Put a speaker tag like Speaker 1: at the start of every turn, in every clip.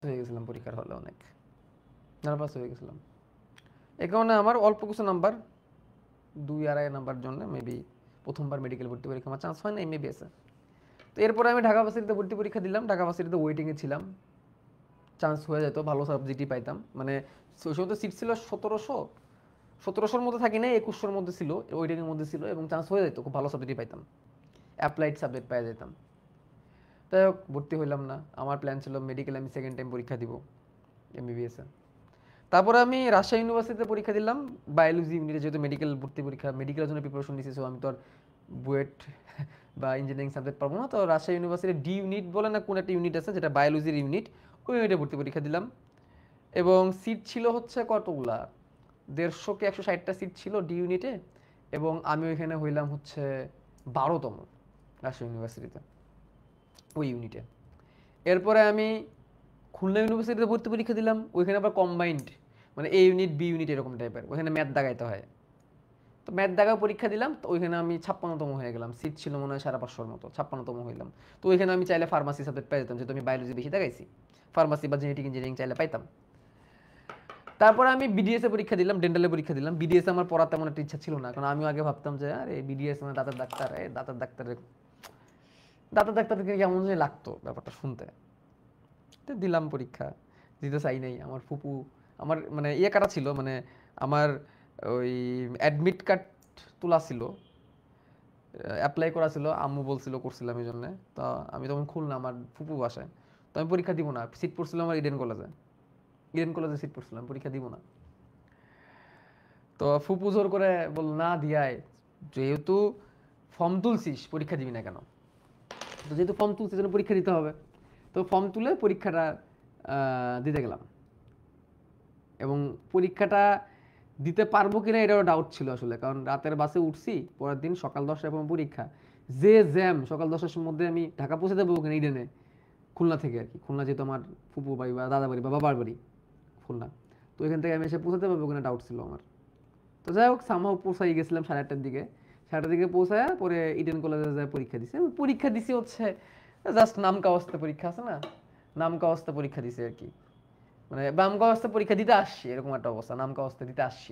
Speaker 1: হয়ে গেছিলাম পরীক্ষার হলে, অনেক নার্ভাস হয়ে গেছিলাম। এই কারণে আমার অল্প কিছু নাম্বার, 2-2.5 নাম্বার জন্য মেবি প্রথমবার মেডিকেল ভর্তি পরীক্ষা আমার চান্স হয় না, মেবি আছে। তো এরপরে আমি ঢাকা ভার্সিটিতে ভর্তি পরীক্ষা দিলাম, ঢাকা ভার্সিটিতে ওয়েটিংয়ে ছিলাম, চান্স হয়ে যেত, ভালো সাবজেক্টই পাইতাম। মানে ওই সময় তো সিট ছিল 1700 মধ্যে থাকি না, 2100-র মধ্যে ছিল, ওয়েটিংয়ের মধ্যে ছিল, এবং চান্স হয়ে যেত, খুব ভালো সাবজেক্টই পাইতাম, অ্যাপ্লাইড সাবজেক্ট পাই যেতাম। তাই হোক, ভর্তি হইলাম না। আমার প্ল্যান ছিল মেডিকেল আমি সেকেন্ড টাইম পরীক্ষা দিব এমবিবিএসে। তারপরে আমি রাজশাহী ইউনিভার্সিটিতে পরীক্ষা দিলাম বায়োলজি ইউনিটে, যেহেতু মেডিকেল ভর্তি পরীক্ষা, মেডিকেলের জন্য প্রিপারেশন নিচ্ছি, সো আমি তো আর বুয়েট বা ইঞ্জিনিয়ারিং সাবজেক্ট পারবো না। তো রাজশাহী ইউনিভার্সিটির ডি ইউনিট বলে না কোন একটা ইউনিট আছে, যেটা বায়োলজির ইউনিট, ওই ইউনিটে ভর্তি পরীক্ষা দিলাম। এবং সিট ছিল হচ্ছে কতগুলা, 150 কি 160টা সিট ছিল ডি ইউনিটে, এবং আমি ওইখানে হইলাম হচ্ছে 12তম রাজশাহী ইউনিভার্সিটিতে ওই ইউনিটে। এরপরে আমি খুলনা ইউনিভার্সিটিতে ভর্তি পরীক্ষা দিলাম, ওইখানে আবার কম্বাইন্ড, মানে এ ইউনিট বি ইউনিট এরকম টাইপের, ওইখানে ম্যাথ দাগাইতে হয়। তো ম্যাথ দাগাও পরীক্ষা দিলাম, তো ওইখানে আমি 56তম হয়ে গেলাম, সিট ছিল মনে হয় 550-র মতো, 56তম হইলাম। তো ওইখানে আমি চাইলে ফার্মাসি সাবজেক্ট পাই যেতাম, যেহেতু আমি বায়োলজি বেশি দেখাইছি, ফার্মাসি বা জেনেটিক ইঞ্জিনিয়ারিং চাইলে পাইতাম। তারপরে আমি বিডিএসে পরীক্ষা দিলাম, ডেন্টালে পরীক্ষা দিলাম। বিডিএসে আমার পড়ার তেমন একটা ইচ্ছা ছিল না, কারণ আমিও আগে ভাবতাম যে আরে বিডিএস মানে দাঁতের ডাক্তার, দাঁতের ডাক্তারকে কেমন জানি লাগতো ব্যাপারটা শুনতে। তো দিলাম পরীক্ষা, দিতে চাই নাই। আমার ফুপু, আমার মানে ইয়ে কাটা ছিল, মানে আমার ওই অ্যাডমিট কার্ড তোলা ছিল, অ্যাপ্লাই করা ছিল, আম্মু বলছিল, করছিলাম এই জন্যে। তো আমি তখন খুলনা, আমার ফুপু বাসায়, তো আমি পরীক্ষা দিব না। সিট পড়ছিল আমার ইডেন কলেজে সিট পড়ছিলাম, পরীক্ষা দিব না। তো ফুপু জোর করে বলল না দিয়ায়, যেহেতু ফর্ম তুলছিস পরীক্ষা দিবি না কেন? তো যেহেতু ফর্ম তুলছিস জন্য পরীক্ষা দিতে হবে। তো ফর্ম তুলে পরীক্ষাটা দিতে গেলাম, এবং পরীক্ষাটা দিতে পারবো কিনা এটাও ডাউট ছিল আসলে, কারণ রাতের বাসে উঠছি, পরের দিন সকাল 10টায় পরীক্ষা, যে জ্যাম, সকাল 10টার মধ্যে আমি ঢাকা পৌঁছে দেবো ওখানে ইডেনে, খুলনা থেকে আর কি, খুলনা যেহেতু আমার ফুপু বাড়ি বা দাদা বাড়ি বা বাবার বাড়ি খুলনা, তো ওইখান থেকে আমি এসে পৌঁছাতে পারবো ওখানে ডাউট ছিল আমার। তো যাই হোক, সামহাও পৌঁছাই গেছিলাম 8:30-টার দিকে। 8:30-টার দিকে পৌঁছায় পরে ইডেন কলেজে যায় পরীক্ষা দিছি। আমি পরীক্ষা দিছি হচ্ছে জাস্ট নাম কাওয়াস্তে পরীক্ষা আছে না, নাম কাওয়াস্তে পরীক্ষা দিছি আর কি, মানে নাম কাওয়াস্তে পরীক্ষা দিতে আসছি এরকম একটা অবস্থা, নাম কাওয়াস্তে দিতে আসছি।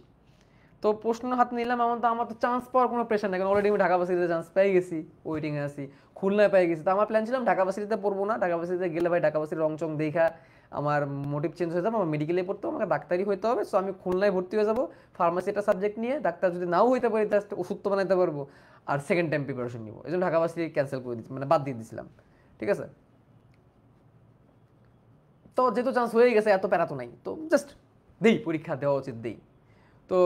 Speaker 1: তো প্রশ্ন হাতে নিলাম, আমার তো চান্স পাওয়ার কোনো প্রেশার নেই, কারণ অলরেডি আমি ঢাকা ভার্সিটিতে চান্স পেয়ে গেছি, ওয়েটিংয়ে আছি, খুলনায় পেয়ে গেছি। তো আমার প্ল্যান ছিল ঢাকা ভার্সিটিতে পড়বো না, ঢাকা ভার্সিটিতে গেলে ভাই ঢাকা ভার্সিটির রংচং দেখা আমার মোটিভ চেঞ্জ হয়ে যাবে, আমার মেডিকেলে পড়তে হবে, আমাকে ডাক্তারি হইতে হবে। সো আমি খুলনায় ভর্তি হয়ে যাবো ফার্মাসি একটা সাবজেক্ট নিয়ে, ডাক্তার যদি নাও হইতে পারি জাস্ট ওষুধ তো বানাইতে পারবো, আর সেকেন্ড টাইম প্রিপারেশন নিবো। এই জন্য ঢাকা ভার্সিটি ক্যান্সেল করে দিচ্ছি, মানে বাদ দিয়ে দিয়েছিলাম। ঠিক আছে, তো যেহেতু চান্স হয়ে গেছে, এত প্যারা তো নাই, তো জাস্ট দেই, পরীক্ষা দেওয়া উচিত দেই। তো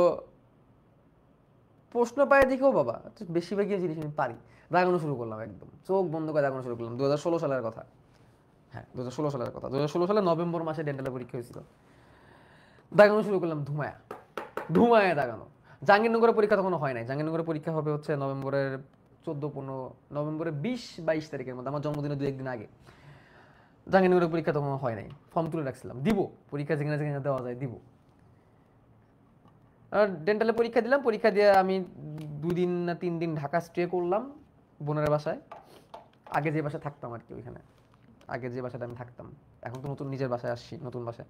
Speaker 1: প্রশ্ন পায় দেখেও বাবা বেশিরভাগই জিনিস আমি পারি, দাগানো শুরু করলাম, একদম চোখ বন্ধ করে দাগানো শুরু করলাম। 2016 সালের কথা, হ্যাঁ 2016 সালের কথা, 2016 সালে নভেম্বর মাসে ডেন্টালের পরীক্ষা হয়েছিল। দাগানো শুরু করলাম ধুমায়া, ধুমায়া দাগানো। জাহাঙ্গীরনগরের পরীক্ষা তখনও হয় নাই, জাহাঙ্গীরনগরের পরীক্ষা হবে হচ্ছে নভেম্বরের 14-15, নভেম্বরের 20-22 তারিখের মধ্যে, আমার জন্মদিনের 2-1 দিন আগে। জাহাঙ্গীরনগরের পরীক্ষা তখন হয় নাই, ফর্ম তুলে রাখছিলাম, দিব পরীক্ষা যেখানে যেখানে দেওয়া যায় দিব। ডেন্টালে পরীক্ষা দিলাম, পরীক্ষা দিয়ে আমি 2 দিন না 3 দিন ঢাকা স্টে করলাম বোনের বাসায়, আগে যে বাসায় থাকতাম আর কি, ওইখানে আগে যে বাসাটা আমি থাকতাম, এখন তো নতুন নিজের বাসায় আসছি, নতুন বাসায়।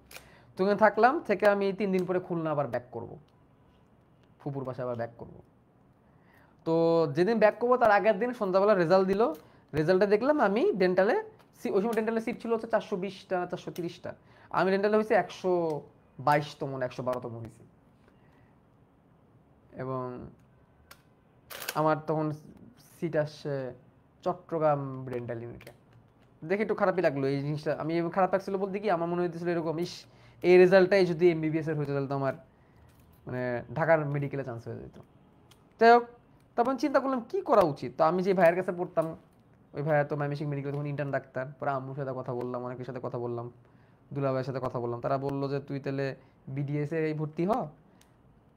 Speaker 1: তো ওখানে থাকলাম, থেকে আমি 3 দিন পরে খুলনা আবার ব্যাক করব, ফুপুর বাসায় আবার ব্যাক করব। তো যেদিন ব্যাক করবো তার আগের দিন সন্ধ্যাবেলা রেজাল্ট দিল, রেজাল্টে দেখলাম আমি ডেন্টালে, ওই সময় ডেন্টালের সিট ছিল হচ্ছে 420টা 430টা, আমি ডেন্টালে হয়েছে 122তম না 112তম হয়েছি। এবং আমার তখন সিট আসছে চট্টগ্রাম ডেন্টাল ইউনিটে। দেখে একটু খারাপই লাগলো এই জিনিসটা, আমি খারাপ লাগছিল বলতে কি, আমার মনে হইতেছিল এরকম, ইস এই রেজাল্টটাই যদি এমবিবিএস এর হইতে, তাহলে তো আমার মানে ঢাকার মেডিকেলে চান্স হয়ে যেত। যাই হোক, তখন চিন্তা করলাম কি করা উচিত। তো আমি যে ভাইয়ের কাছে পড়তাম, ওই ভাইয়া তো ময়মনসিংহ মেডিকেল তখন ইন্টার্ন ডাক্তার, পরে আম্মুর সাথে কথা বললাম, অনেকের সাথে কথা বললাম, দুলাভাইয়ের সাথে কথা বললাম, তারা বললো যে তুই তাহলে বিডিএস এ ভর্তি হ,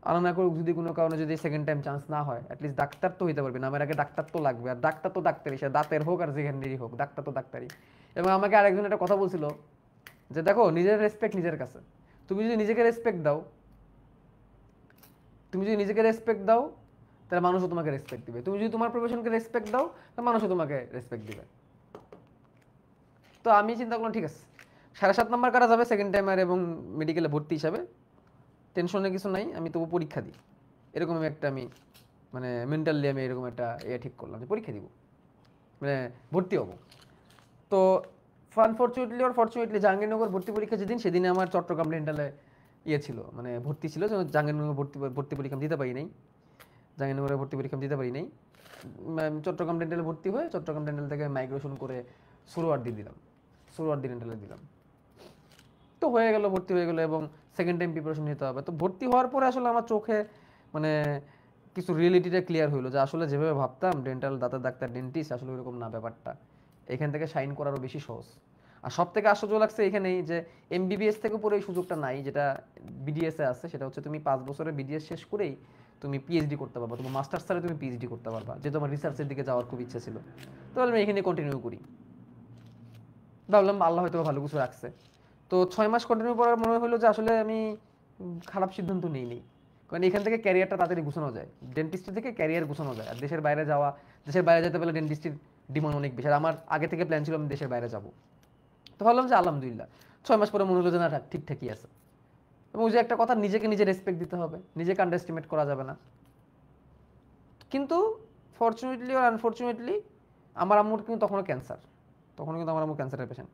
Speaker 1: আর না করে যদি কোনো কারণে যদি সেকেন্ড টাইম চান্স না হয়, অ্যাটলিস্ট ডাক্তার তো হইতে পারবি না, আমার আগে ডাক্তার তো লাগবে, আর ডাক্তার তো ডাক্তারই, সে দাঁতের হোক আর যেখানেরই হোক, ডাক্তার তো ডাক্তারই। এবং আমাকে আরেকজন একটা কথা বলছিল যে দেখো, নিজের রেসপেক্ট নিজের কাছে, তুমি যদি নিজেকে রেসপেক্ট দাও, তুমি যদি নিজেকে রেসপেক্ট দাও, তাহলে মানুষও তোমাকে রেসপেক্ট দিবে, তুমি যদি তোমার প্রফেশনকে রেসপেক্ট দাও, তাহলে মানুষও তোমাকে রেসপেক্ট দিবে। তো আমি চিন্তা করলাম ঠিক আছে, 7.5 নাম্বার কাটা যাবে সেকেন্ড টাইমার এবং মেডিকেলে ভর্তি হিসাবে, টেনশনের কিছু নাই, আমি তবু পরীক্ষা দিই। এরকম একটা আমি মানে মেন্টালি আমি এরকম একটা ঠিক করলাম যে পরীক্ষা দিব, মানে ভর্তি হবো। তো আনফর্চুনেটলি আর ফর্চুনেটলি জাহাঙ্গীরনগর ভর্তি পরীক্ষা যেদিন, সেদিনে আমার চট্টগ্রাম ডেন্টালে ছিল, মানে ভর্তি ছিল, জাহাঙ্গীরনগর ভর্তি পরীক্ষা দিতে পারি নাই, জাহাঙ্গীরনগরে ভর্তি পরীক্ষা দিতে পারি নাই। চট্টগ্রাম ডেন্টালে ভর্তি হয়ে চট্টগ্রাম ডেন্টাল থেকে মাইগ্রেশন করে সুরওয়ার্দী দিলাম, সুরওয়ার্দী ডেন্টালে দিলাম। তো হয়ে গেল, ভর্তি হয়ে গেল এবং সেকেন্ড টাইম প্রিপারেশন নিতে হবে। তো ভর্তি হওয়ার পরে আসলে আমার চোখে মানে কিছু রিয়েলিটিটা ক্লিয়ার হইলো যে আসলে যেভাবে ভাবতাম ডেন্টাল দাঁতের ডাক্তার ডেন্টিস্ট, আসলে ওরকম না ব্যাপারটা। এখান থেকে শাইন করারও বেশি সহজ। আর সব থেকে আশ্চর্য লাগছে এখানেই যে এমবিবিএস থেকে পরে এই সুযোগটা নাই যেটা বিডিএসে আছে। সেটা হচ্ছে তুমি 5 বছরের বিডিএস শেষ করেই তুমি পিএইচডি করতে পারবা, তোমার মাস্টার্স ছাড়া তুমি পিএইচডি করতে পারবা, যে তোমার রিসার্চের দিকে যাওয়ার খুব ইচ্ছা ছিল। তো আমি এখানে কন্টিনিউ করি, ভাবলাম আল্লাহ হয়তো ভালো কিছু রাখছে। তো 6 মাস কন্টিনিউ করার মনে হলো যে আসলে আমি খারাপ সিদ্ধান্ত নিইনি, কারণ এখান থেকে ক্যারিয়ারটা তাড়াতাড়ি গুছানো যায়, ডেন্টিস্ট্রি থেকে ক্যারিয়ার গুছানো যায়। আর দেশের বাইরে যাওয়া, দেশের বাইরে যেতে পারলে ডেন্টিস্ট্রির ডিমান্ড অনেক বেশি। আর আমার আগে থেকে প্ল্যান ছিল আমি দেশের বাইরে যাব। তো ভাবলাম যে আলহামদুলিল্লাহ, 6 মাস পরে মনে হলো যে না ঠিকঠাকই আছে। এবং ওই যে একটা কথা, নিজেকে নিজে রেসপেক্ট দিতে হবে, নিজেকে আন্ডারএস্টিমেট করা যাবে না। কিন্তু ফর্চুনেটলি আর আনফর্চুনেটলি আমার আম্মুর কিন্তু তখনও ক্যান্সার, তখন কিন্তু আমার আম্মু ক্যান্সারের পেশেন্ট।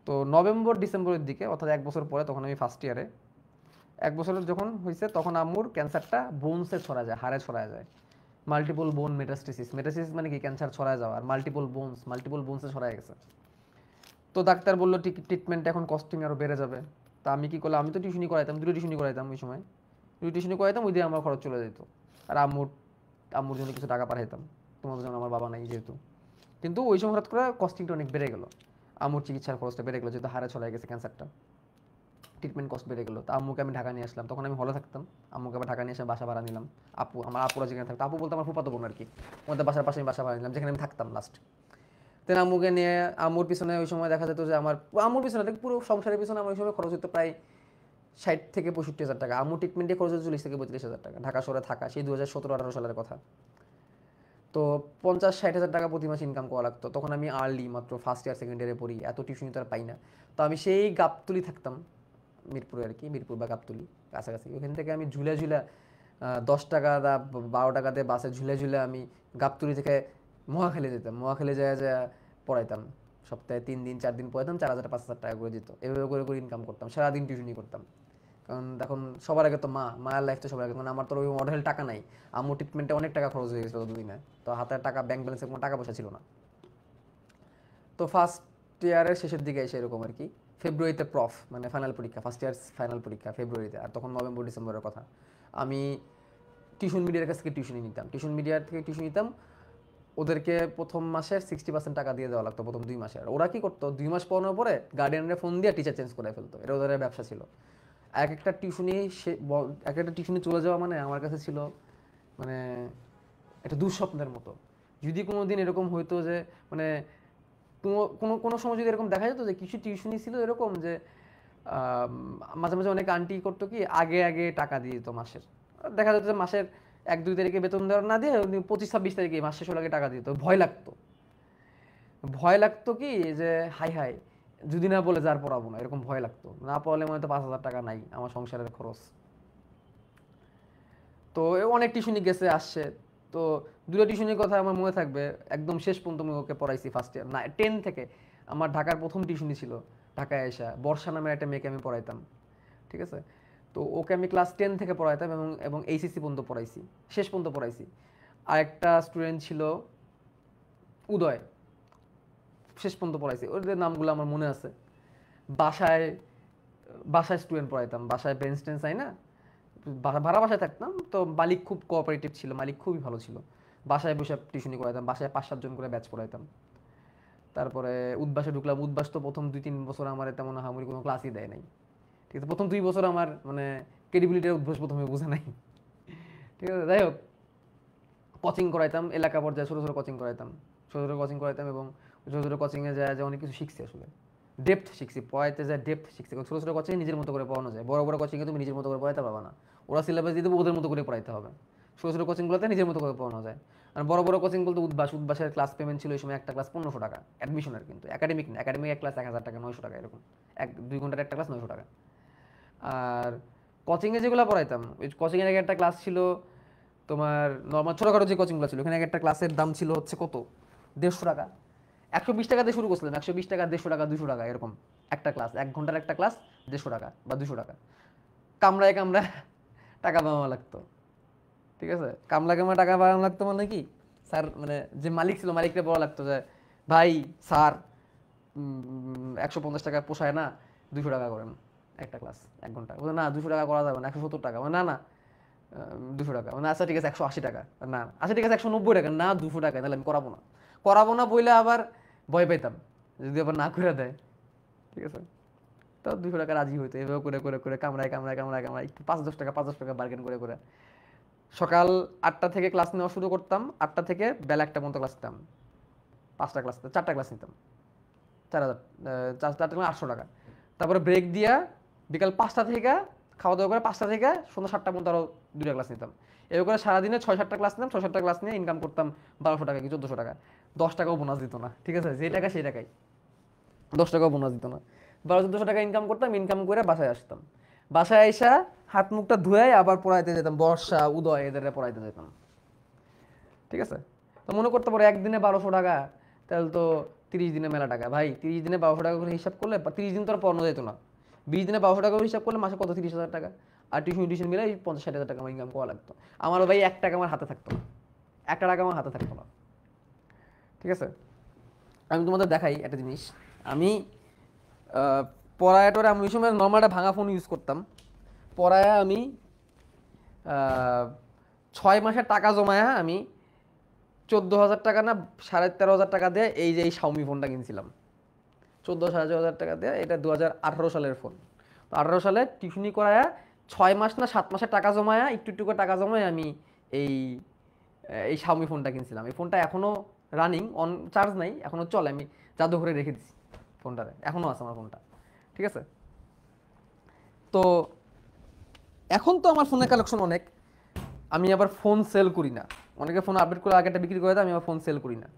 Speaker 1: তো নভেম্বর ডিসেম্বরের দিকে, অর্থাৎ 1 বছর পরে, তখন আমি ফার্স্ট ইয়ারে, 1 বছরের যখন হয়েছে তখন আম্মুর ক্যান্সারটা বোনসে ছড়া যায়, হাড়ে ছড়া যায়। মাল্টিপল বোন মেটাস্টেসিস, মেটাস্টেসিস মানে কি ক্যান্সার ছড়া যাওয়া, আর মাল্টিপল বোনসে ছড়ায় গেছে। তো ডাক্তার বললো ট্রিটমেন্ট এখন কস্টিং আরও বেড়ে যাবে। তা আমি কি করলাম, আমি তো টিউশনি করাইতাম, 2টো টিউশনি করাইতাম ওই সময়, 2টো টিউশনি করাইতাম, ওই দিয়ে আমার খরচ চলে যেত। আর আম্মুর জন্য কিছু টাকা পাঠাইতাম, তোমাদের জন্য আমার বাবা নাই যেহেতু। কিন্তু ওই সময় হঠাৎ করে কস্টিংটা অনেক বেড়ে গেলো, আম্মুর চিকিৎসার খরচটা বেড়ে গেলো, যেহেতু হাড়ে ছড়ায় গেছে ক্যান্সারটা, ট্রিটমেন্ট কস্ট বেড়ে গেলো। তো আম্মুকে আমি ঢাকা নিয়ে আসলাম, তখন আমি হলে থাকতাম, আম্মুকে আবার ঢাকা নিয়ে এসে বাসা ভাড়া নিলাম। আমার আপুরা যেখানে থাকতো, আপু বলতে আমার ফুফাতো বোন আর কি, ওদের বাসার পাশে আমি বাসা ভাড়া নিলাম, যেখানে আমি থাকতাম লাস্ট। দেন আম্মুকে নিয়ে, আম্মুর পিছনে ওই সময় দেখা যেত যে আম্মুর পিছনে পুরো সংসারের পিছনে আমার ওই সময় খরচ হতো প্রায় 60 থেকে 65 হাজার টাকা। আম্মুর ট্রিটমেন্টে খরচ হতো 40 থেকে 32 হাজার টাকা, ঢাকা শহরে থাকা, সেই 2017-18 সালের কথা। তো 50-60 হাজার টাকা প্রতি মাসে ইনকাম করা লাগতো। তখন আমি আর্লি মাত্র ফার্স্ট ইয়ার সেকেন্ড ইয়ারে পড়ি, এত টিউশনি তো আর পাই না। তো আমি সেই গাবতলি থাকতাম, মিরপুরে আর কি, মিরপুর বা গাবতলি কাছাকাছি। ওখান থেকে আমি ঝুলে 10 টাকা 12 টাকাতে বাসে ঝুলে আমি গাবতলি থেকে মহাখালী যেতাম, মহাখালী যায় পড়াইতাম। সপ্তাহে 3 দিন 4 দিন পড়াইতাম, 4,000-5,000 টাকা করে যেত। এভাবে করে ইনকাম করতাম, সারাদিন টিউশনি করতাম। কারণ এখন সবার আগে তো মায়ের লাইফ তো সবার আগে, কারণ আমার তো ওই মডেল টাকা নাই। আম্মু ট্রিটমেন্টে অনেক টাকা খরচ হয়ে গেছিলো দুদিনে, তো হাতে টাকা, ব্যাংক ব্যালেন্সে কোনো টাকা পয়সা ছিল না। তো ফার্স্ট ইয়ারের শেষের দিকে এসে এরকম আর কি, ফেব্রুয়ারিতে মানে ফাইনাল পরীক্ষা, ফার্স্ট ইয়ার ফাইনাল পরীক্ষা ফেব্রুয়ারিতে, আর তখন নভেম্বর ডিসেম্বরের কথা। আমি টিউশন মিডিয়ার কাছ থেকে টিউশন নিতাম, টিউশন মিডিয়ার থেকে টিউশন নিতাম। ওদেরকে প্রথম মাসের 60% টাকা দিয়ে দেওয়া লাগতো, প্রথম 2 মাসে। আর ওরা কি করতো, 2 মাস পড়ানোর পরে গার্ডিয়ানের ফোন দিয়ে টিচার চেঞ্জ করে ফেলতো, এটা ওদের ব্যবসা ছিল। এক একটা টিউশনি চলে যাওয়া মানে আমার কাছে ছিল মানে একটা দুঃস্বপ্নের মতো। যদি কোনো দিন এরকম হইতো যে মানে কোনো সময় যদি এরকম দেখা যেত যে কিছু টিউশনি ছিল এরকম যে মাঝে মাঝে অনেক আন্টি করতো কি, আগে আগে টাকা দিয়ে দিত মাসের। দেখা যেত যে মাসের 1-2 তারিখে বেতন দেওয়ার না দিয়ে 25-26 তারিখে মাস শেষ হলে আগে টাকা দিত। ভয় লাগতো কি যে হাই হাই যদি না বলে যার পড়াবো না, এরকম ভয় লাগতো। না পড়ালে মনে তো 5,000 টাকা নাই আমার সংসারের খরচ। তো অনেক টিউশনি গেছে আসছে। তো 2টা টিউশনির কথা আমার মনে থাকবে, একদম শেষ পর্যন্ত আমি ওকে পড়াইছি ফার্স্ট ইয়ার না 10 থেকে। আমার ঢাকার প্রথম টিউশনি ছিল, ঢাকায় এসা বর্ষা নামের একটা মেয়েকে আমি পড়াইতাম, ঠিক আছে। তো ওকে আমি ক্লাস 10 থেকে পড়াইতাম এবং এইচএসসি পর্যন্ত পড়াইছি, শেষ পর্যন্ত পড়াইছি। আর একটা স্টুডেন্ট ছিল উদয়, শেষ পর্যন্ত পড়াইছি, ওদের নামগুলো আমার মনে আছে। বাসায় বাসায় স্টুডেন্ট পড়াইতাম, বাসায় বেঞ্চ টেন্স আই না, ভাড়া বাসায় থাকতাম। তো মালিক খুব কোঅপারেটিভ ছিল, মালিক খুবই ভালো ছিল। বাসায় বসে টিউশনি করাইতাম, বাসায় 5-7 জন করে ব্যাচ পড়াইতাম। তারপরে উদ্বাসে ঢুকলাম। উদ্বাস তো প্রথম 2-3 বছর আমার তেমন হামুরি কোনো ক্লাসই দেয় নাই, ঠিক আছে। প্রথম 2 বছর আমার মানে ক্রেডিবিলিটির উদ্বাস প্রথমে বোঝা নাই, ঠিক আছে। যাই হোক, কোচিং করাইতাম এলাকা পর্যায়ে, ছোটো ছোটো কোচিং করাইতাম, এবং ছোটো ছোটো কোচিংয়ে যায় অনেক কিছু শিখছি আসলে, ডেপথ শিখছি, পড়াইতে যায় ডেপথ শিখছি। ছোটো ছোটো কোচিংয়ে নিজের মতো করে পড়ানো যায়, বড় বড় কোচিংয়ে তুমি নিজের মতো করে পড়াইতে পারবে না, ওরা সিলেবাস দিয়ে দেবে, ওদের মতো করে পড়াইতে হবে। ছোটো ছোটো কোচিংগুলোতে নিজের মতো করে পড়ানো যায়। আর বড় বড় কোচিং বলতে উদ্বাসের ক্লাস পেমেন্ট ছিল এই সময়, একটা ক্লাস 1500 টাকা অ্যাডমিশনের, কিন্তু একাডেমিক না, একাডেমিক এক ক্লাস 1000 টাকা, 900 টাকা এরকম, 2 ঘন্টার একটা ক্লাস 900 টাকা। আর কোচিংয়ে যেগুলো পড়াইতাম, ওই কোচিংয়ের আগে একটা ক্লাস ছিল তোমার নর্মাল ছোটোখাটো যে কোচিংগুলো ছিল, ওখানে একটা ক্লাসের দাম ছিল হচ্ছে কত, 150 টাকা। 120 টাকা দিয়ে শুরু করছিলাম, 120 টাকা, 150 টাকা, 200 টাকা এরকম একটা ক্লাস, 1 ঘন্টার একটা ক্লাস 150 টাকা বা 200 টাকা। কামড়ায় কামড়ায় টাকা পাওয়া লাগতো, ঠিক আছে। কামলা কামলা টাকা পাওয়া লাগতো মানে কি, স্যার মানে যে মালিক ছিল মালিককে বলা লাগতো যে ভাই স্যার 150 টাকা পোষায় না, 200 টাকা করেন একটা ক্লাস 1 ঘন্টা। বলে না 200 টাকা করা যাবে না, 170 টাকা। না না 200 টাকা। মানে আচ্ছা ঠিক আছে 180 টাকা। না আচ্ছা ঠিক আছে 190 টাকা। না 200 টাকা, তাহলে আমি করাবো না। করাবো না বইলে আবার ভয় পাইতাম যদি আবার না করে দেয়, ঠিক আছে। তো 200 টাকা রাজি হইতো, এভাবে করে করে করে কামড়ায় কামড়ায় কামড়ায় কামড়ায় একটু 5-10 টাকা 5-10 টাকা বার্গেন করে করে সকাল 8টা থেকে ক্লাস নেওয়া শুরু করতাম। 8টা থেকে বেলা 1টা পর্যন্ত ক্লাস নিতাম। 5টা ক্লাস, 4টা ক্লাস নিতাম, 4000, 4টা 800 টাকা। তারপরে ব্রেক দিয়া বিকাল 5টা থেকে খাওয়া দাওয়া করে 5টা থেকে সন্ধ্যা 7টা পর্যন্ত আরও 2টা ক্লাস নিতাম। এভাবে করে সারাদিনে 6-7টা ক্লাস নিতাম। 6-7টা ক্লাস নিয়ে ইনকাম করতাম 1200 টাকা কি 1400 টাকা। 10 টাকাও বোনাস দিত না, ঠিক আছে, যে টাকা সেই টাকাই, 10 টাকাও বোনাস দিত না। 1200-1400 টাকা ইনকাম করতাম। ইনকাম করে বাসায় আসতাম। বাসায় আইসা হাত মুখটা ধুয়ে আবার পড়াইতে যেতাম, বর্ষা উদয় এদের পড়াইতে যেতাম, ঠিক আছে। তো মনে করতে পারো একদিনে 1200 টাকা, তাহলে তো 30 দিনে মেলা টাকা। ভাই 30 দিনে 1200 টাকা করে হিসাব করলে 30 দিন তো আর পড়ানো যেত না। 20 দিনে 1200 টাকা করে হিসাব করলে মাসে কত, 30,000 টাকা। আর টিউশন মিলে 50-60 হাজার টাকা আমার ইনকাম করা লাগতো। আমার ভাই 1 টাকা আমার হাতে থাকতো না, 1 টাকা আমার হাতে থাকতো না, ঠিক আছে। আমি তোমাদের দেখাই একটা জিনিস। আমি পড়ায় টরে আমি ওই সময় নর্মাল একটা ভাঙা ফোন ইউজ করতাম। পড়ায় আমি 6 মাসের টাকা জমায়া আমি 14,000 টাকা না 13,500 টাকা দিয়ে এই যে এই শাওমি ফোনটা কিনছিলাম। 14,500 টাকা দিয়ে। এটা 2018 সালের ফোন। তো 18 সালে টিউশনি করায়া 6 মাস না 7 মাসের টাকা জমায়া একটু একটু করে টাকা জমায় আমি এই এই শাওমি ফোনটা কিনছিলাম। এই ফোনটা এখনও রানিং, অন চার্জ নাই, এখনও চলে। আমি জাদুঘরে রেখে দিছি ফোনটাতে, এখনও আছে আমার ফোনটা, ঠিক আছে। তো এখন তো আমার ফোনের কালেকশন অনেক। আমি আবার ফোন সেল করি না। অনেকে ফোন আপডেট করে আগেটা বিক্রি করে দেয়, আমি আবার ফোন সেল করি না।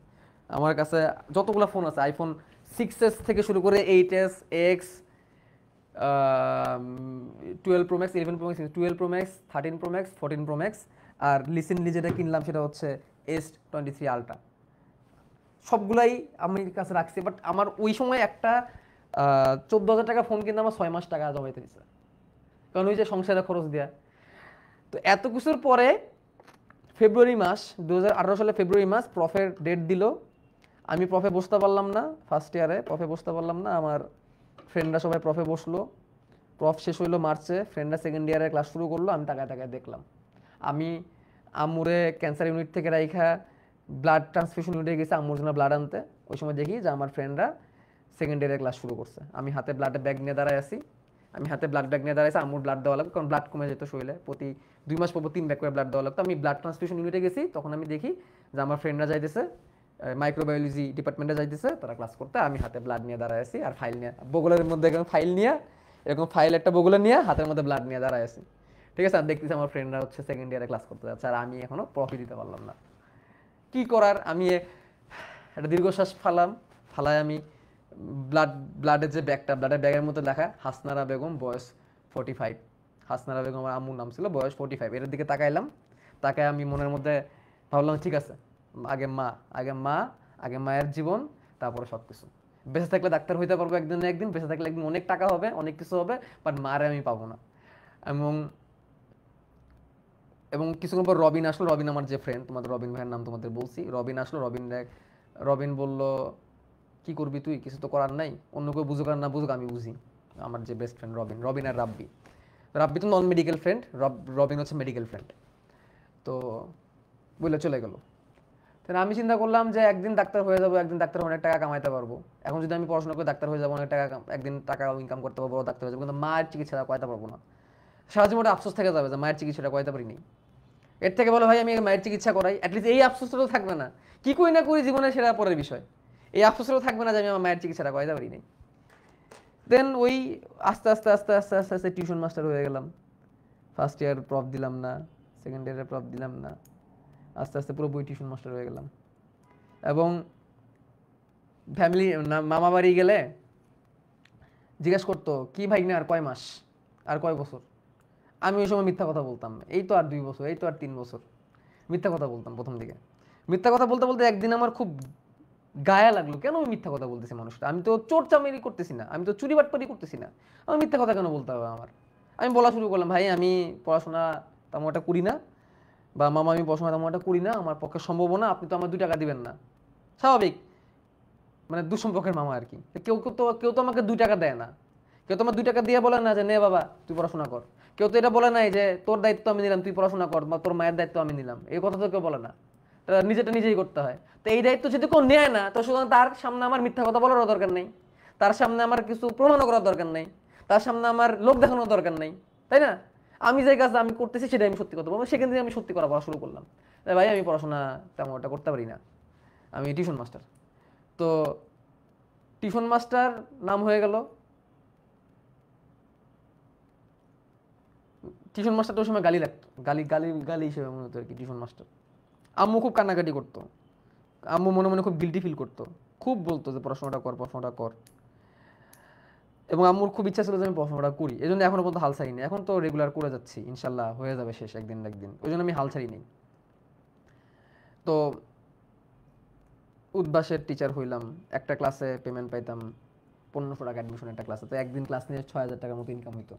Speaker 1: আমার কাছে যতগুলো ফোন আছে, আইফোন 6s থেকে শুরু করে 8s, X, 12 pro max, 11 pro max, 12 pro max, 13 pro max, 14 pro max, আর রিসেন্টলি যেটা কিনলাম সেটা হচ্ছে S23 আলট্রা। সবগুলাই আমি কাছে রাখছি। বাট আমার ওই সময় একটা 14,000 টাকা ফোন কিনতে আমার 6 মাস টাকা জমাইতে দিচ্ছে, কারণ ওই যে সংসারে খরচ দেওয়া। তো এত কিছুর পরে ফেব্রুয়ারি মাস, 2018 সালে ফেব্রুয়ারি মাস প্রফের ডেট দিল। আমি প্রফে বসতে পারলাম না, ফার্স্ট ইয়ারে প্রফে বসতে পারলাম না। আমার ফ্রেন্ডরা সবাই প্রফে বসলো। প্রফ শেষ হইলো মার্চে, ফ্রেন্ডরা সেকেন্ড ইয়ারে ক্লাস শুরু করলো। আমি টাকায় টাকায় দেখলাম। আমি আম্মুরে ক্যান্সার ইউনিট থেকে রাইখা ব্লাড ট্রান্সফিউশন ইউনিটে গেছি আম্মুর জন্য ব্লাড আনতে। ওই সময় দেখি যে আমার ফ্রেন্ডরা সেকেন্ড ইয়ারে ক্লাস শুরু করছে। আমি হাতে ব্লাডের ব্যাগ নিয়ে দাঁড়ায় আছি। আমি হাতে ব্লাড ব্যাগ নিয়ে দাঁড়াইছি, আম্মুর ব্লাড দেওয়া লাগবে, কারণ ব্লাড কমে যেত শরীরে। প্রতি 2 মাস পর 3 ব্যাগ করে ব্লাড দেওয়া লাগতো। আমি ব্লাড ট্রান্সফিউশন ইউনিটে গেছি, তখন আমি দেখি যে আমার ফ্রেন্ডরা যাইতেছে মাইক্রোবায়োলজি ডিপার্টমেন্টে যাইতেছে তারা ক্লাস করতে। আমি হাতে ব্লাড নিয়ে দাঁড়ায় আছি, আর ফাইল নিয়ে, বগলের মধ্যে এরকম ফাইল নিয়ে, এরকম ফাইল একটা বগলে নিয়ে হাতের মধ্যে ব্লাড নিয়ে দাঁড়ায় আছি, ঠিক আছে। আর দেখতেছি আমার ফ্রেন্ডরা হচ্ছে সেকেন্ড ইয়ারে ক্লাস করতে যাচ্ছে, আর আমি এখনো প্রফিট দিতে পারলাম না। কি করার, আমি একটা দীর্ঘশ্বাস ফালায় আমি ব্লাডের যে ব্যাগটা, ব্লাডের ব্যাগের মধ্যে লেখা হাসনারা বেগম, বয়স 45। হাসনারা বেগম আমার আম্মুর নাম ছিল, বয়স 45। এর দিকে তাকাইলাম। তাকায় আমি মনের মধ্যে ভাবলাম ঠিক আছে, আগে মা, আগে মা, আগে মায়ের জীবন, তারপরে সব কিছু। বেঁচে থাকলে ডাক্তার হইতে পারবো একদিন না একদিন, বেঁচে থাকলে একদিন অনেক টাকা হবে, অনেক কিছু হবে, বাট মারে আমি পাবো না। এবং এবং কিছুক্ষণ পর রবিন আসলো। রবিন আমার যে ফ্রেন্ড, তোমাদের রবিন ভাইয়ের নাম তোমাদের বলছি। রবিন আসলো। রবিন বলল কি করবি তুই, কিছু তো করার নাই, অন্য কেউ বুঝুক আর না বুঝুক আমি বুঝি। আমার যে বেস্ট ফ্রেন্ড রবিন আর রাব্বি। রাব্বি তো নন মেডিকেল ফ্রেন্ড, রবিন হচ্ছে মেডিকেল ফ্রেন্ড। তো বলে চলে গেল। তাহলে আমি চিন্তা করলাম যে একদিন ডাক্তার হয়ে যাবো, একদিন ডাক্তার অনেক টাকা কামাইতে পারবো। এখন যদি আমি পড়াশোনা করে ডাক্তার হয়ে যাবো, অনেক টাকা, একদিন টাকা ইনকাম করতে পারবো, বড় ডাক্তার হয়ে যাবো, কিন্তু মায়ের চিকিৎসাটা করাতে পারবো না। সারা জীবনে আফসোস থেকে যাবে যে মায়ের চিকিৎসাটা করাতে পারিনি। এর থেকে বলো ভাই আমি মায়ের চিকিৎসা করাই, অ্যাটলিস্ট এই আফসোসটা তো থাকবে না। কি করি না করি জীবনে সেটা পরের বিষয়, এই আফসোসটাও থাকবে না যে আমি আমার মায়ের চিকিৎসাটা করাতে পারি নাই। দেন ওই আস্তে আস্তে আস্তে আস্তে আস্তে আস্তে টিউশন মাস্টার হয়ে গেলাম। ফার্স্ট ইয়ার প্রফ দিলাম না, সেকেন্ড ইয়ারে প্রফ দিলাম না, আস্তে আস্তে পুরো বই টিউশন মাস্টার হয়ে গেলাম। এবং ফ্যামিলি মামা বাড়ি গেলে জিজ্ঞেস করতো কি ভাই না আর কয় মাস, আর কয় বছর। আমি ওই সময় মিথ্যা কথা বলতাম, এই তো আর 2 বছর, এই তো আর 3 বছর, মিথ্যা কথা বলতাম প্রথম দিকে। মিথ্যা কথা বলতে বলতে একদিন আমার খুব গায়ে লাগলো, কেন আমি মিথ্যা কথা বলতেছি মানুষটা, আমি তো চোর চামারি করতেছি না, আমি তো চুরি বাটপারি করতেছি না, আমি মিথ্যা কথা কেন বলতে হবে আমার। আমি বলা শুরু করলাম, ভাই আমি পড়াশোনা তেমন একটা করি না, বা মামা আমি পড়াশোনা তেমন একটা করি না, আমার পক্ষে সম্ভব না, আপনি তো আমার 2 টাকা দিবেন না। স্বাভাবিক, মানে দুঃসম্পর্কের মামা আর কি। কেউ তো আমাকে 2 টাকা দেয় না, কেউ তো আমার 2 টাকা দিয়ে বলে না যে নে বাবা তুই পড়াশোনা কর। কেউ তো এটা বলে নাই যে তোর দায়িত্ব আমি নিলাম তুই পড়াশোনা কর, বা তোর মায়ের দায়িত্ব আমি নিলাম, এই কথা তো কেউ বলে না। নিজেটা নিজেই করতে হয়। তো এই দায়িত্ব যদি কেউ নেয় না, তো সুতরাং তার সামনে আমার মিথ্যা কথা বলারও দরকার নেই, তার সামনে আমার কিছু প্রমাণ করার দরকার নেই, তার সামনে আমার লোক দেখানোর দরকার নেই, তাই না? আমি যে কাজ আমি করতেছি সেটাই আমি সত্যি কথা বলবো। সেখান থেকে আমি সত্যি করা পড়া শুরু করলাম, ভাই আমি পড়াশোনা তেমন একটা করতে পারি না, আমি টিউশন মাস্টার। তো টিউশন মাস্টার নাম হয়ে গেল। টিউশন মাস্টারটা ওই সময় গালি লাগতো, গালি গালি গালি হিসেবে মনে হতো আর কি টিউশন মাস্টার। আম্মু খুব কান্নাকাটি করতো, আম্মু মনে মনে খুব গিল্টি ফিল করতো, খুব বলতো যে পড়াশোনাটা কর পড়াশোনাটা কর। এবং আম্মুর খুব ইচ্ছা ছিল যে আমি পড়াশোনাটা করি, এই জন্য এখনো পর্যন্ত হাল ছাড়িনি। এখন তো রেগুলার করে যাচ্ছি, ইনশাল্লাহ হয়ে যাবে শেষ একদিন না একদিন, ওই জন্য আমি হাল ছাড়িনি। তো উদ্ভাসের টিচার হইলাম, একটা ক্লাসে পেমেন্ট পাইতাম 1500 টাকা অ্যাডমিশন একটা ক্লাসে, তো একদিন ক্লাস নিয়ে 6000 টাকার মতো ইনকাম হইতো।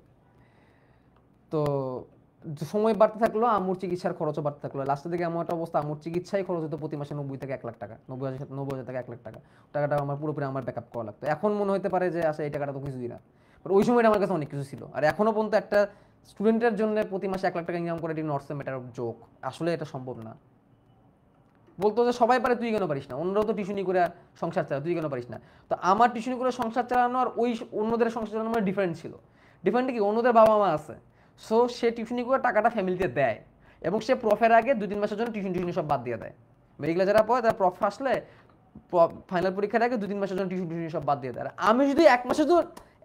Speaker 1: তো সময় বাড়তে থাকলো, আম্মুর চিকিৎসার খরচও বাড়তে থাকলো। লাস্টের দিকে এমন একটা অবস্থা, আম্মুর চিকিৎসাই খরচ হতো প্রতি মাসে 90 থেকে 1 লাখ টাকা, 90,000 থেকে 1 লাখ টাকা। টাকাটা আমার পুরোপুরি আমার ব্যাকআপ করা লাগতো। এখন মনে হতে পারে যে আসলে এই টাকাটা তো কিছুই না, বাট ওই সময়টা আমার কাছে অনেক কিছু ছিল। আর এখনো পর্যন্ত একটা স্টুডেন্টের জন্য প্রতি মাসে 1 লাখ টাকা ইনকাম করে, এটি নটস এ ম্যাটার অফ জোক, আসলে এটা সম্ভব না। বলতো যে সবাই পারে তুই কেন পারিস না, অন্যরাও তো টিউশনি করে সংসার চালায়, তুই কেন পারিস না। তো আমার টিউশনি করে সংসার চালানো আর ওই অন্যদের সংসার চালানো মানে ডিফারেন্ট ছিল। ডিফারেন্ট কি, অন্যদের বাবা মা আছে, সো সে টিউশনি করে টাকাটা ফ্যামিলিতে দেয়, এবং সে প্রফের আগে 2-3 মাসের জন্য টিউশনি সব বাদ দিয়ে দেয়। মেডিকেলে যারা পড়ে তারা প্রফ আসলে ফাইনাল পরীক্ষার আগে 2-3 মাসের জন্য টিউশনি সব বাদ দিয়ে দেয়। আর আমি যদি 1 মাসের জন্য,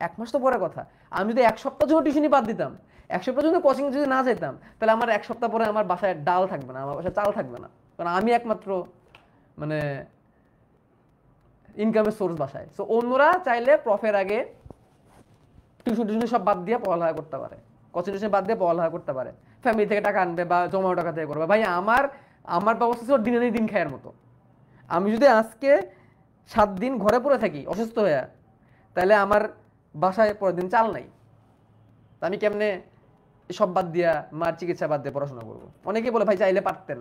Speaker 1: 1 মাস তো পরে কথা, আমি যদি 1 সপ্তাহ জন্য টিউশনি বাদ দিতাম, 1 সপ্তাহ জন্য কোচিং যদি না যেতাম, তাহলে আমার 1 সপ্তাহ পরে আমার বাসায় ডাল থাকবে না, আমার বাসায় চাল থাকবে না, কারণ আমি একমাত্র মানে ইনকামের সোর্স বাসায়। সো অন্যরা চাইলে প্রফের আগে টিউশন সব বাদ দিয়ে পড়ালেখা করতে পারে, কোচিং টিউশন বাদ দিয়ে পড়ালেখা করতে পারে, ফ্যামিলি থেকে টাকা আনবে বা জমানো টাকা থেকে করবে। ভাই আমার আমার ব্যবস্থা ছিল দিনে দিন খায়ের মতো। আমি যদি আজকে 7 দিন ঘরে পড়ে থাকি অসুস্থ হয়ে, তাহলে আমার বাসায় পরের দিন চাল নাই, তা আমি কেমনে সব বাদ দিয়া মার চিকিৎসা বাদ দিয়ে পড়াশোনা করবো। অনেকেই বলে ভাই চাইলে পারতেন।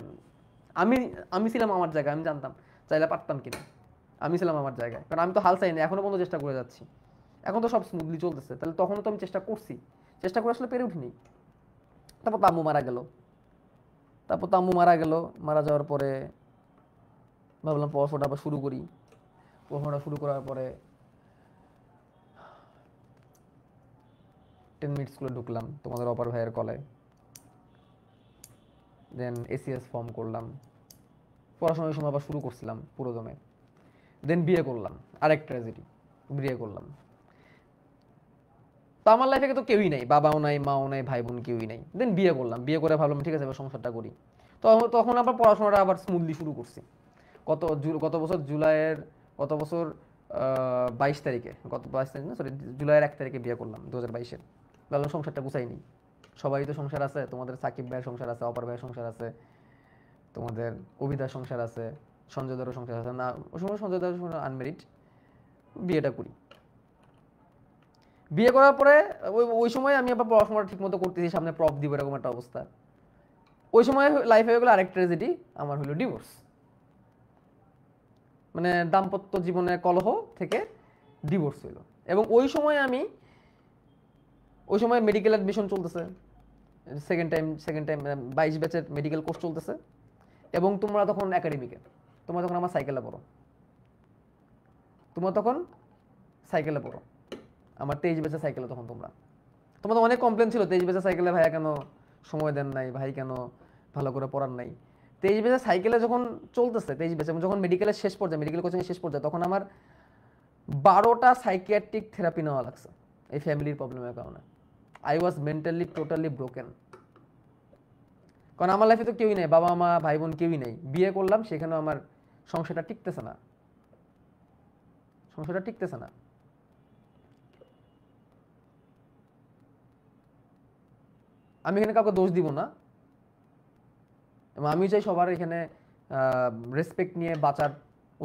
Speaker 1: আমি আমি ছিলাম আমার জায়গায়, আমি জানতাম চাইলে পারতাম কিনা। আমি ছিলাম আমার জায়গায়, কারণ আমি তো হাল চাইনি, এখনো পর্যন্ত চেষ্টা করে যাচ্ছি। এখন তো সব স্মুথলি চলতেছে, তাহলে তখনও তো আমি চেষ্টা করছি, চেষ্টা করে আসলে পেরে উঠিনি। তারপর তো আম্মু মারা গেল, মারা যাওয়ার পরে ভাবলাম পড়াশোনাটা আবার শুরু করি। পড়াশোনাটা শুরু করার পরে 10 মিনিট স্কুলে ঢুকলাম তোমাদের অপার ভাইয়ের কলে, দেন এসিএস ফর্ম করলাম, পড়াশোনার সময় আবার শুরু করছিলাম পুরো দমে। দেন বিয়ে করলাম, আরেক ট্র্যাজেডি, বিয়ে করলাম। তো আমার লাইফে তো কেউই নাই, বাবাও নাই, মাও নাই, ভাই বোন কেউই নাই। দেন বিয়ে করলাম, বিয়ে করে ভাবলাম ঠিক আছে এবার সংসারটা করি। তো তখন আবার পড়াশোনাটা আবার স্মুথলি শুরু করছি। গত বছর জুলাইয়ের, গত বছর 22 তারিখে, গত 22 তারিখ না সরি, জুলাইয়ের 1 তারিখে বিয়ে করলাম 2022-এর। ভাবলাম সংসারটা গুছাই নি, সবারই তো সংসার আছে, তোমাদের সাকিব ভাইয়ের সংসার আছে, অপর ভাইয়ের সংসার আছে, তোমাদের অভিদার সংসার আছে, সঞ্জয় দারও সংসার আছে না, ওই সময় সঞ্জয় দার আনমেরিড। বিয়েটা করি, বিয়ে করার পরে ওই ওই সময় আমি আবার পড়াশোনাটা ঠিক মতো করতেছি, সামনে প্রপ দিব এরকম একটা অবস্থা। ওই সময় লাইফ হয়ে গেলো আরেক ট্র্যাজেডি, আমার হলো ডিভোর্স। মানে দাম্পত্য জীবনে কলহ থেকে ডিভোর্স হইলো। এবং ওই সময় মেডিকেল অ্যাডমিশন চলতেছে, সেকেন্ড টাইম 22 ব্যাচের মেডিকেল কোর্স চলতেছে। এবং তোমরা তখন একাডেমিকে, তোমরা তখন আমার সাইকেলে পড়ো, তোমরা তখন সাইকেলে পড়ো, আমার 23 ব্যাচের সাইকেলে তখন তোমরা। তোমাদের অনেক কমপ্লেন ছিল 23 ব্যাচের সাইকেলে ভাইয়া কেন সময় দেন নাই, ভাই কেন ভালো করে পড়ার নাই। 23 ব্যাচের সাইকেলে যখন চলতেছে, 23 ব্যাচে যখন মেডিকেলের শেষ পর্যায়ে, মেডিকেল কোচিংয়ের শেষ পর্যায়ে, তখন আমার 12টা সাইকিয়াট্রিক থেরাপি নেওয়া লাগছে এই ফ্যামিলির প্রবলেমের কারণে। I was mentally totally broken. কারণ আমার লাইফে তো কেউই নেই, বাবা মা ভাই বোন কেউই নেই। বিয়ে করলাম, সেখানেও আমার সংসারটা টিকতেছে না, সংসারটা টিকতেছে না। আমি এখানে কাউকে দোষ দিব না, এবং আমি চাই সবার এখানে রেসপেক্ট নিয়ে বাঁচার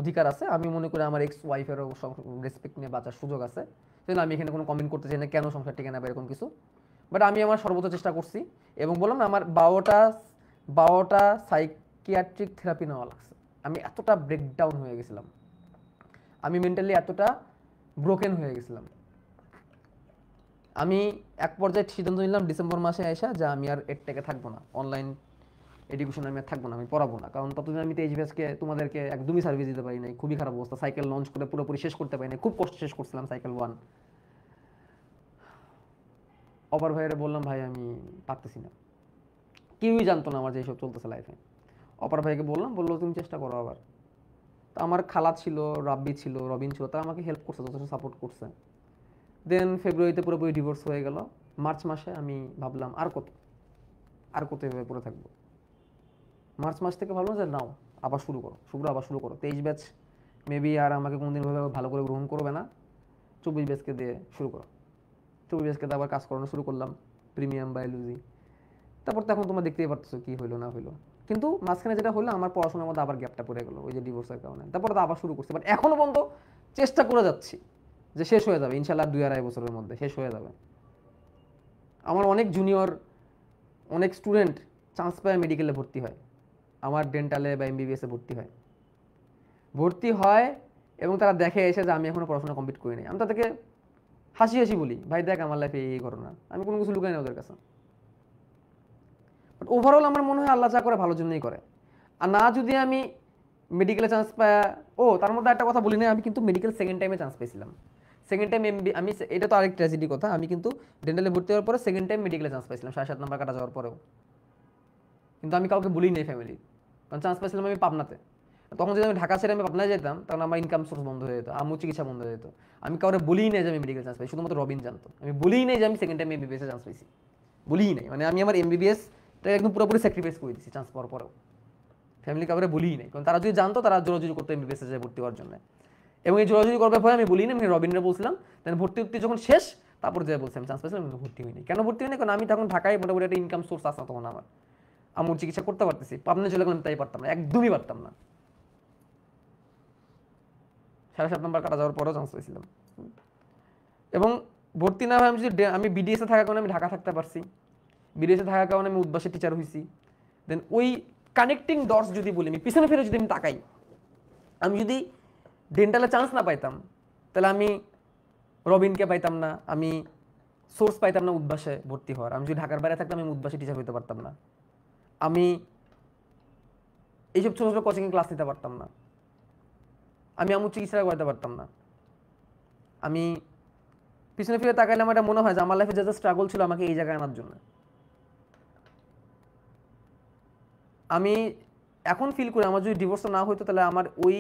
Speaker 1: অধিকার আছে। আমি মনে করি আমার এক্স ওয়াইফেরও রেসপেক্ট নিয়ে বাঁচার সুযোগ আছে, সেজন্য আমি এখানে কোনো কমেন্ট করতে চাই না কেন সংসার টিকে না বা এরকম কিছু। বাট আমি আমার সর্বোচ্চ চেষ্টা করছি, এবং বললাম না আমার 12টা সাইকিয়াট্রিক থেরাপি নেওয়া লাগছে। আমি এতটা ব্রেকডাউন হয়ে গেছিলাম, আমি মেন্টালি এতটা ব্রোকেন হয়ে গেছিলাম। আমি এক পর্যায়ে সিদ্ধান্ত নিলাম ডিসেম্বর মাসে এসে যে আমি আর এডটেকে থাকবো না, অনলাইন এডুকেশন আমি আর থাকবো না, আমি পড়াবো না। কারণ ততদিন আমি তেজবেসকে তোমাদেরকে একদমই সার্ভিস দিতে পারি নাই, খুবই খারাপ অবস্থা। সাইকেল লঞ্চ করে পুরোপুরি শেষ করতে পারি নাই, খুব কষ্ট শেষ করছিলাম সাইকেল 1। অপর ভাইয়ের বললাম ভাই আমি পারতেছি না, কেউই জানতো না আমার যে এইসব চলতেছে লাইফে। অপর ভাইকে বললাম, বললো তুমি চেষ্টা করো আবার। তো আমার খালা ছিল, রাব্বি ছিল, রবিন ছিল, তারা আমাকে হেল্প করছে, যথেষ্ট সাপোর্ট করছে। দেন ফেব্রুয়ারিতে পুরোপুরি ডিভোর্স হয়ে গেল। মার্চ মাসে আমি ভাবলাম আর কত এভাবে পড়ে থাকবো। মার্চ মাস থেকে ভাবলাম যে নাও আবার শুরু করো, আবার শুরু করো। 23 ব্যাচ মেবি আর আমাকে কোনোদিন ভাবে ভালো করে গ্রহণ করবে না, 24 ব্যাচকে দিয়ে শুরু করো। 24 ব্যাচকে দিয়ে আবার কাজ করানো শুরু করলাম, প্রিমিয়াম বায়োলজি। তারপর তো এখন তোমরা দেখতেই পারতেছো কি হইলো না হইলো। কিন্তু মাঝখানে যেটা হলো, আমার পড়াশোনার মধ্যে আবার গ্যাপটা পড়ে গেলো ওই যে ডিভোর্সের কারণে। তারপর তো আবার শুরু করছি, বাট এখনো পর্যন্ত চেষ্টা করে যাচ্ছি যে শেষ হয়ে যাবে ইনশাল্লাহ, 2-2.5 বছরের মধ্যে শেষ হয়ে যাবে। আমার অনেক জুনিয়র, অনেক স্টুডেন্ট চান্স পায় মেডিকেলে ভর্তি হয়, আমার ডেন্টালে বা এমবিবিএসে ভর্তি হয়, এবং তারা দেখে এসে যে আমি এখনো পড়াশোনা কমপ্লিট করি নাই। আমি তাদেরকে হাসি বলি, ভাই দেখ আমার লাইফে এই ঘটনা, আমি কোনো কিছু লুকাই না ওদের কাছে। বাট ওভারঅল আমার মনে হয় আল্লাহ যা করে ভালোর জন্যই করে। আর না যদি আমি মেডিকেলে চান্স পাই, তার মধ্যে একটা কথা বলি না, আমি কিন্তু মেডিকেল সেকেন্ড টাইমে চান্স পেয়েছিলাম। সেকেন্ড টাইম আমি, এটা তো আরেক ট্র্যাজেডি কথা, আমি কিন্তু ডেন্টালে ভর্তি হওয়ার পরে সেকেন্ড টাইম মেডিকেলে চান্স পাইছিলাম 7.5 নাম্বার কাটা যাওয়ার পরেও। কিন্তু আমি কাউকে বলি নাই ফ্যামিলি, কারণ চান্স পাইছিলাম আমি পাবনাতে। তখন যদি আমি ঢাকা ছেড়ে আমি পাবনায় যেতাম, তখন আমার ইনকাম সোর্স বন্ধ হয়ে যেত, আম্মু চিকিৎসা বন্ধ হয়ে যেত। আমি কাউরে বলিই নাই যে আমি মেডিকেল চান্স পাই, শুধুমাত্র রবিন জানতো। আমি বলিই নাই যে আমি সেকেন্ড টাইম এমবিবিএসে চান্স পাইছি, বলিই নাই। মানে আমি আমার এমবিবিএসটা একদম পুরোপুরি স্যাক্রিফাইস করে দিচ্ছি চান্স পাওয়ার পরেও। ফ্যামিলি কাউরে বলিই নাই, কারণ তারা যদি জানতো তারা জোরাজুরি করতো এমবিবিএসে যায় ভর্তি হওয়ার জন্য। এবং এই জোরাজুরি করবার ভয় আমি বলি না, আমি রবিনরে বলছিলাম। দেন ভর্তি যখন শেষ, তারপর যে বলছি আমি চান্স পাইছিলাম, আমি ভর্তি হইনি। কেন ভর্তি হইনি? কারণ আমি তখন ঢাকায় মোটামুটি একটা ইনকাম সোর্স আছে তখন আমার, আম্মুর চিকিৎসা করতে পারতেছি। পাবনা চলে গেলাম তাই পারতাম না, একদমই পারতাম না। 7.5 নাম্বার কাটা যাওয়ার পরেও চান্স পেয়েছিলাম। এবং ভর্তি না হয় আমি যদি আমি বিডিএসে থাকার কারণে আমি ঢাকা থাকতে পারছি, বিডিএসে থাকার কারণে আমি উদ্বাসে টিচার হয়েছি। দেন ওই কানেক্টিং ডটস যদি বলি, আমি পিছনে ফিরে যদি আমি তাকাই, আমি যদি ডেন্টালে চান্স না পাইতাম তাহলে আমি রবিনকে পাইতাম না, আমি সোর্স পাইতাম না উদ্বাসে ভর্তি হওয়ার। আমি যদি ঢাকার বাইরে থাকতাম আমি উদ্বাসে টিচার হইতে পারতাম না, আমি এইসব ছোটো ছোটো কোচিংয়ে ক্লাস নিতে পারতাম না, আমি আমার চিকিৎসা করতে পারতাম না। আমি পিছনে ফিরে তাকাইলে আমার এটা মনে হয় যে আমার লাইফে যা স্ট্রাগল ছিল আমাকে এই জায়গায় আনার জন্য। আমি এখন ফিল করি আমার যদি ডিভোর্সটা না হইতো তাহলে আমার ওই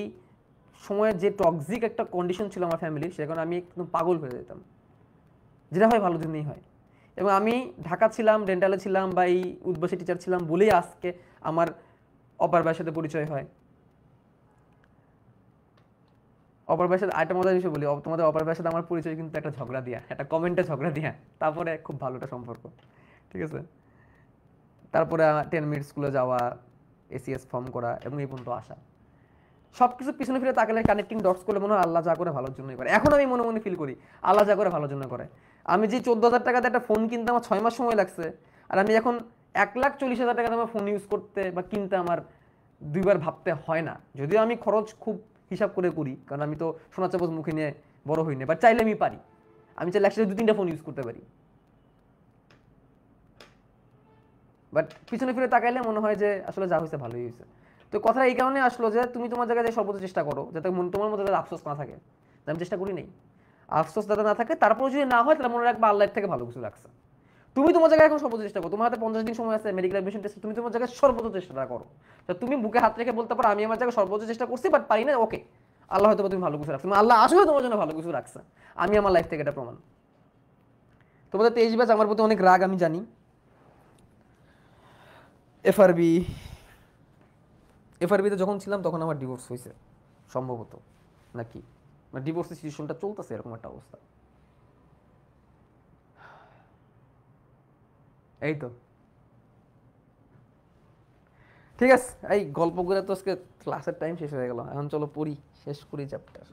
Speaker 1: সময়ের যে টক্সিক একটা কন্ডিশন ছিল আমার ফ্যামিলির, সেখানে আমি একদম পাগল হয়ে যেতাম। যেটা হয় ভালো জন্যই হয়। এবং আমি ঢাকা ছিলাম, ডেন্টালে ছিলাম, বা এই উদ্বাসী টিচার ছিলাম বলেই আজকে আমার অপার ভাইয়ের সাথে পরিচয় হয়। অপর ভাইয়ের সাথে আরেকটা মজার বিষয় বলি, তোমাদের অপর ভাইয়ের সাথে আমার পরিচয় কিন্তু একটা ঝগড়া দিয়া, একটা কমেন্টে ঝগড়া দিয়া, তারপরে খুব ভালো একটা সম্পর্ক, ঠিক আছে। তারপরে 10 মিনিট স্কুলে যাওয়া, এসিএস ফর্ম করা, এবং এই পর্যন্ত আসা। সব কিছু পিছনে ফিরে তাকালে কানেক্টিং ডটস করলে মনে হয় আল্লাহ যা করে ভালোর জন্যই করে। এখন আমি মনে মনে ফিল করি আল্লাহ যা করে ভালোর জন্য করে। আমি যে 14,000 টাকাতে একটা ফোন কিনতে আমার 6 মাস সময় লাগছে, আর আমি এখন 1,40,000 টাকা আমার ফোন ইউজ করতে বা কিনতে আমার 2বার ভাবতে হয় না। যদিও আমি খরচ খুব হিসাব করে করি, কারণ আমি তো সোনা চামচ মুখে নিয়ে বড় হই না, বাট চাইলে আমি পারি, আমি চাইলে একসাথে 2-3টা ফোন ইউজ করতে পারি। বাট পিছনে ফিরে তাকাইলে মনে হয় যে আসলে যা হয়েছে ভালোই হয়েছে। তো কথা এই কারণে আসলো যে তুমি তোমার জায়গায় যে সর্বোচ্চ চেষ্টা করো, যাতে তোমার মধ্যে যাতে আফসোস না থাকে, আমি চেষ্টা করি নাই, আফসোস যাতে না থাকে। তারপর যদি না হয় তাহলে মনে রাখবা আল্লাহ থেকে ভালো কিছু রাখছে। তুমি তোমার জায়গায় এখন সর্বোচ্চ চেষ্টা করো, তোমার হাতে 50 দিন সময় আছে মেডিকেল অ্যাডমিশন টেস্ট, তুমি তোমার জায়গায় সর্বোচ্চ চেষ্টা করো। তো তুমি বুকে হাত রেখে বলতে পারো আমি আমার জায়গায় সর্বোচ্চ চেষ্টা করছি, বাট পারি না, ওকে আল্লাহ হয়তো তুমি ভালো কিছু রাখছো, আল্লাহ আসলে তোমার জন্য ভালো কিছু রাখছে। আমি আমার লাইফ থেকে এটা প্রমাণ। তোমাদের 23 ব্যাচ আমার প্রতি অনেক রাগ আমি জানি, এফআরবি, এফআরবিতে যখন ছিলাম তখন আমার ডিভোর্স হয়েছে সম্ভবত, নাকি ডিভোর্সের সিচুয়েশনটা চলতেছে এরকম একটা অবস্থা। এই তো ঠিক আছে, এই গল্প করে তো আজকে ক্লাসের টাইম শেষ হয়ে গেল, এখন চলো পড়ি, শেষ করি চ্যাপ্টার।